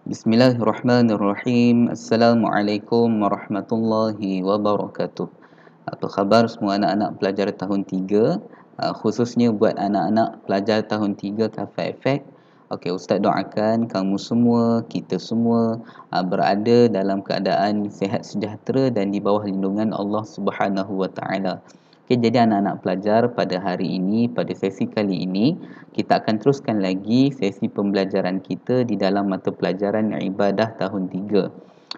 Bismillahirrahmanirrahim. Assalamualaikum warahmatullahi wabarakatuh. Apa khabar semua anak-anak pelajar tahun 3, khususnya buat anak-anak pelajar tahun 3 Kafah Efek. Okey, Ustaz doakan kamu semua, kita semua berada dalam keadaan sihat sejahtera dan di bawah lindungan Allah Subhanahu wa taala. Okey, jadi anak-anak pelajar pada hari ini, pada sesi kali ini, kita akan teruskan lagi sesi pembelajaran kita di dalam mata pelajaran ibadah tahun 3.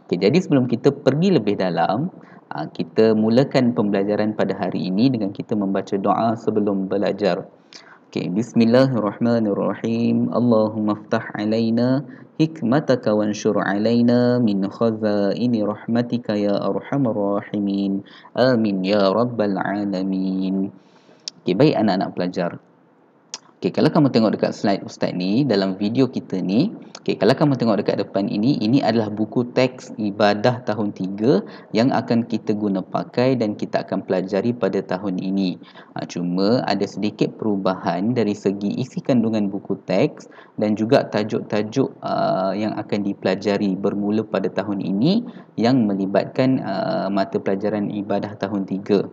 Okey, jadi sebelum kita pergi lebih dalam, kita mulakan pembelajaran pada hari ini dengan kita membaca doa sebelum belajar. Okey, bismillahirrahmanirrahim. Allahumma ftah alaina hikmataka wanshur alaina min khazaini rahmatika ya arhamar rahimin. Amin ya rabbal alamin. Okey, baik anak-anak pelajar. Okey, kalau kamu tengok dekat slide Ustaz ni, dalam video kita ni, kalau kamu tengok dekat depan ini adalah buku teks ibadah tahun 3 yang akan kita guna pakai dan kita akan pelajari pada tahun ini. Cuma ada sedikit perubahan dari segi isi kandungan buku teks dan juga tajuk-tajuk yang akan dipelajari bermula pada tahun ini yang melibatkan mata pelajaran ibadah tahun 3.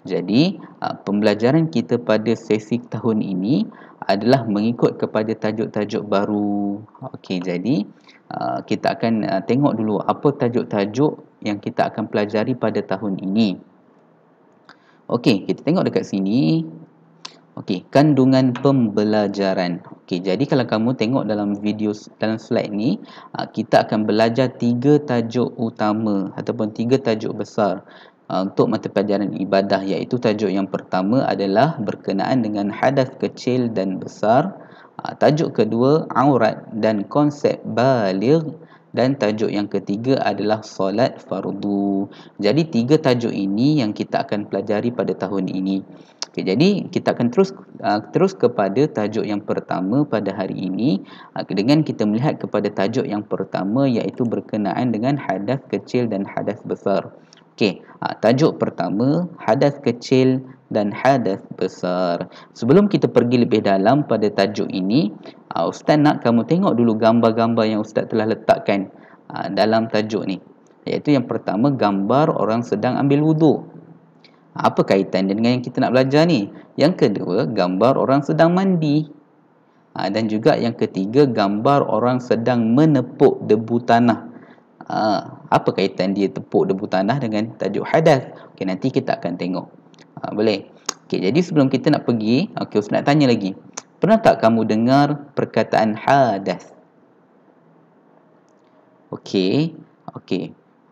Jadi, pembelajaran kita pada sesi tahun ini adalah mengikut kepada tajuk-tajuk baru. Okey, jadi kita akan tengok dulu apa tajuk-tajuk yang kita akan pelajari pada tahun ini. Okey, kita tengok dekat sini. Okey, kandungan pembelajaran. Okey, jadi kalau kamu tengok dalam video, dalam slide ni, kita akan belajar 3 tajuk utama ataupun 3 tajuk besar untuk mata pelajaran ibadah, iaitu tajuk yang pertama adalah berkenaan dengan hadas kecil dan besar, tajuk kedua aurat dan konsep baligh, dan tajuk yang ketiga adalah solat fardu. Jadi 3 tajuk ini yang kita akan pelajari pada tahun ini. Okay, jadi kita akan terus kepada tajuk yang pertama pada hari ini dengan kita melihat kepada tajuk yang pertama, iaitu berkenaan dengan hadas kecil dan hadas besar. Okey, tajuk pertama, hadas kecil dan hadas besar. Sebelum kita pergi lebih dalam pada tajuk ini, Ustaz nak kamu tengok dulu gambar-gambar yang Ustaz telah letakkan dalam tajuk ni. Iaitu yang pertama, gambar orang sedang ambil wuduk. Apa kaitan dengan yang kita nak belajar ni? Yang kedua, gambar orang sedang mandi. Dan juga yang ketiga, gambar orang sedang menepuk debu tanah. Apa kaitan dia tepuk debu tanah dengan tajuk hadas? Okey, nanti kita akan tengok. Boleh? Okey, jadi sebelum kita nak pergi, Ustaz nak tanya lagi. Pernah tak kamu dengar perkataan hadas? Okey.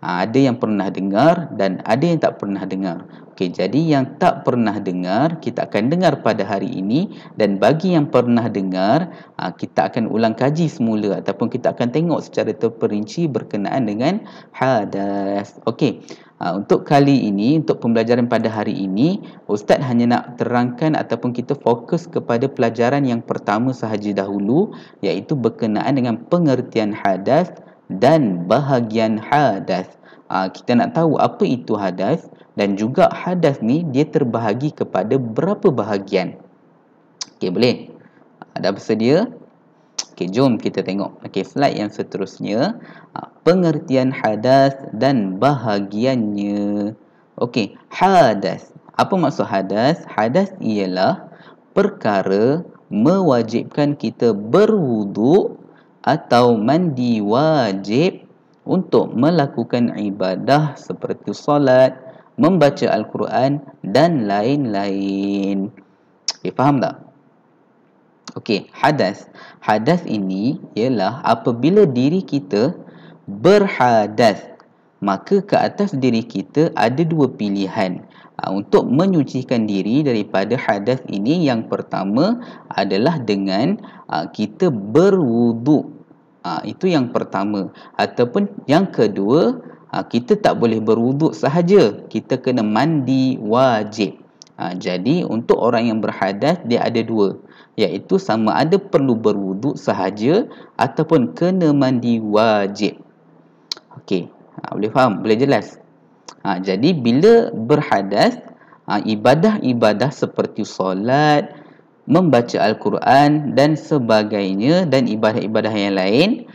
Ada yang pernah dengar dan ada yang tak pernah dengar. Okey, jadi yang tak pernah dengar, kita akan dengar pada hari ini, dan bagi yang pernah dengar, kita akan ulang kaji semula ataupun kita akan tengok secara terperinci berkenaan dengan hadas. Okey. Untuk kali ini, untuk pembelajaran pada hari ini, Ustaz hanya nak terangkan ataupun kita fokus kepada pelajaran yang pertama sahaja dahulu, iaitu berkenaan dengan pengertian hadas dan bahagian hadas. Kita nak tahu apa itu hadas dan juga hadas ni dia terbahagi kepada berapa bahagian. Okey, boleh? Dah bersedia? Okey, jom kita tengok. Okey, slide yang seterusnya, pengertian hadas dan bahagiannya. Okey, hadas. Apa maksud hadas? Hadas ialah perkara mewajibkan kita berwuduk atau mandi wajib untuk melakukan ibadah seperti solat, membaca Al-Quran dan lain-lain. Okay, faham tak? Okey, hadas. Hadas ini ialah apabila diri kita berhadas, maka ke atas diri kita ada 2 pilihan. Untuk menyucikan diri daripada hadas ini, yang pertama adalah dengan kita berwuduk. Itu yang pertama. Ataupun yang kedua, kita tak boleh berwuduk sahaja, kita kena mandi wajib. Jadi untuk orang yang berhadas, dia ada 2, iaitu sama ada perlu berwuduk sahaja ataupun kena mandi wajib. Okey, boleh faham? Boleh jelas? Jadi bila berhadas, ibadah-ibadah seperti solat, membaca Al-Quran dan sebagainya, dan ibadah-ibadah yang lain,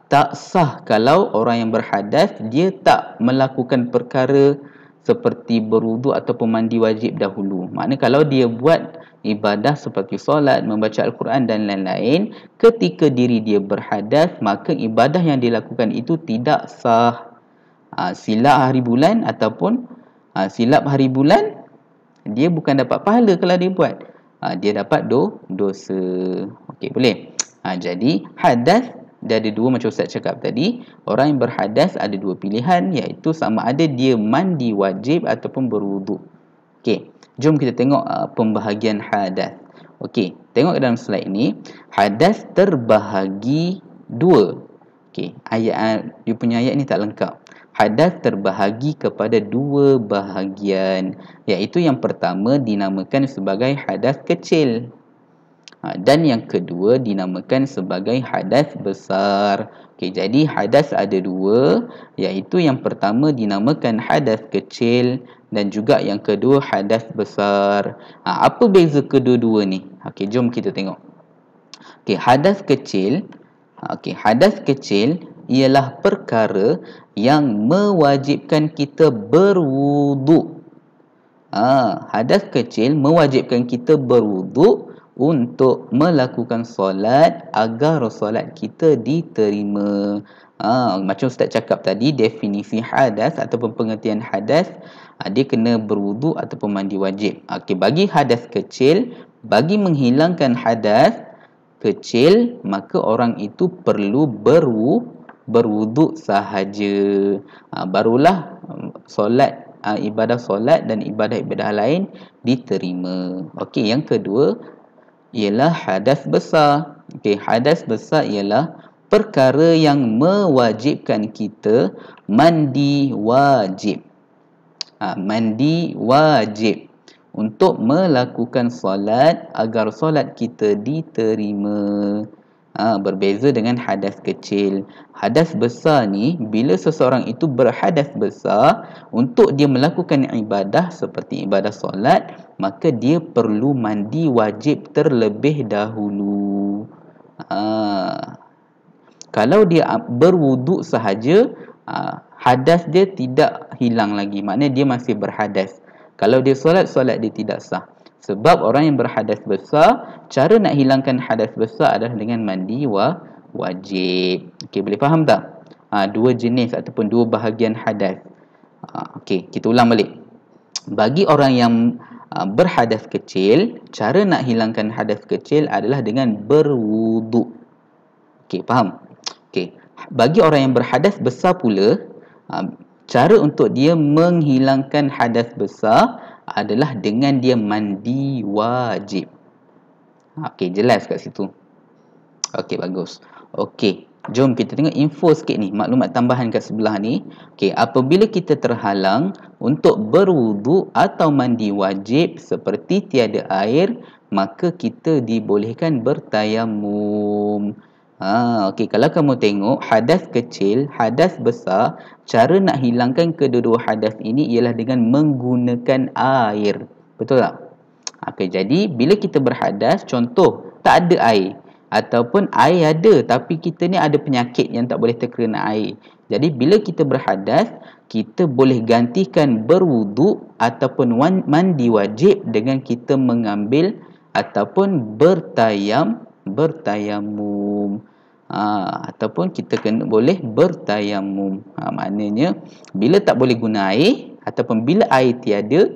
Tak sah kalau orang yang berhadas dia tak melakukan perkara seperti berwuduk ataupun mandi wajib dahulu. Maknanya kalau dia buat ibadah seperti solat, membaca Al-Quran dan lain-lain, ketika diri dia berhadas, maka ibadah yang dilakukan itu tidak sah. Silap hari bulan ataupun silap hari bulan, dia bukan dapat pahala kalau dia buat. Dia dapat dosa. Okey, boleh. Jadi hadas dia ada dua, macam Ustaz cakap tadi. Orang yang berhadas ada dua pilihan, iaitu sama ada dia mandi wajib ataupun berwuduk. Okey, jom kita tengok pembahagian hadas. Okey, tengok dalam slide ini, hadas terbahagi dua. Okey, dia punya ayat ni tak lengkap. Hadas terbahagi kepada dua bahagian, iaitu yang pertama dinamakan sebagai hadas kecil, dan yang kedua dinamakan sebagai hadas besar. Okey, jadi hadas ada dua, iaitu yang pertama dinamakan hadas kecil dan juga yang kedua hadas besar. Apa beza kedua-dua ni? Okey, jom kita tengok. Okey, hadas kecil. Hadas kecil ialah perkara yang mewajibkan kita berwuduk. Hadas kecil mewajibkan kita berwuduk untuk melakukan solat agar solat kita diterima. Macam Ustaz cakap tadi, definisi hadas ataupun pengertian hadas, dia kena berwuduk ataupun mandi wajib. Okey, bagi hadas kecil, bagi menghilangkan hadas kecil, maka orang itu perlu berwuduk sahaja. Barulah solat, ibadah solat dan ibadah-ibadah lain diterima. Okey, yang kedua ialah hadas besar. Okey, hadas besar ialah perkara yang mewajibkan kita mandi wajib. Mandi wajib untuk melakukan solat agar solat kita diterima. Berbeza dengan hadas kecil. Hadas besar ni, bila seseorang itu berhadas besar, untuk dia melakukan ibadah seperti ibadah solat, maka dia perlu mandi wajib terlebih dahulu. Kalau dia berwuduk sahaja, hadas dia tidak hilang lagi, maknanya dia masih berhadas. Kalau dia solat, solat dia tidak sah. Sebab orang yang berhadas besar, cara nak hilangkan hadas besar adalah dengan mandi wajib. Okey, boleh faham tak? Dua jenis ataupun dua bahagian hadas. Okey, kita ulang balik. Bagi orang yang berhadas kecil, cara nak hilangkan hadas kecil adalah dengan berwuduk. Okey, faham? Okey, bagi orang yang berhadas besar pula, cara untuk dia menghilangkan hadas besar adalah dengan dia mandi wajib. Okey, jelas kat situ. Okey, bagus. Okey, jom kita tengok info sikit ni, maklumat tambahan kat sebelah ni. Okey, apabila kita terhalang untuk berwuduk atau mandi wajib seperti tiada air, maka kita dibolehkan bertayamum. Okey, kalau kamu tengok hadas kecil, hadas besar, cara nak hilangkan kedua-dua hadas ini ialah dengan menggunakan air. Betul tak? Okey, jadi bila kita berhadas, contoh tak ada air ataupun air ada tapi kita ni ada penyakit yang tak boleh terkena air. Jadi bila kita berhadas, kita boleh gantikan berwuduk ataupun mandi wajib dengan kita mengambil ataupun bertayamum. Ataupun kita boleh bertayamum. Maknanya bila tak boleh guna air ataupun bila air tiada,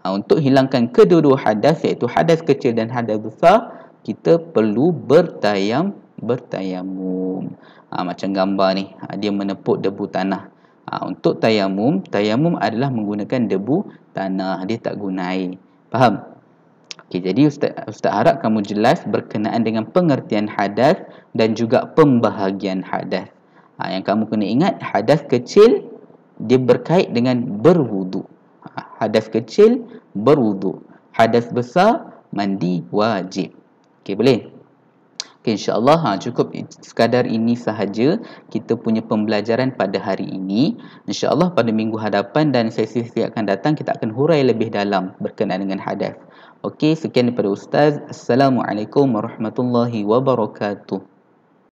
untuk hilangkan kedua-dua hadas, iaitu hadas kecil dan hadas besar, kita perlu bertayamum. Macam gambar ni, dia menepuk debu tanah. Untuk tayamum adalah menggunakan debu tanah, dia tak guna air. Faham? Okey, jadi Ustaz harap kamu jelas berkenaan dengan pengertian hadas dan juga pembahagian hadas. Yang kamu kena ingat, hadas kecil dia berkait dengan berwuduk. Hadas kecil berwuduk. Hadas besar mandi wajib. Okey, boleh? Okey, insya-Allah cukup sekadar ini sahaja kita punya pembelajaran pada hari ini. Insya-Allah pada minggu hadapan dan sesi-sesi akan datang kita akan hurai lebih dalam berkenaan dengan hadas. Okey, sekian daripada Ustaz. Assalamualaikum warahmatullahi wabarakatuh.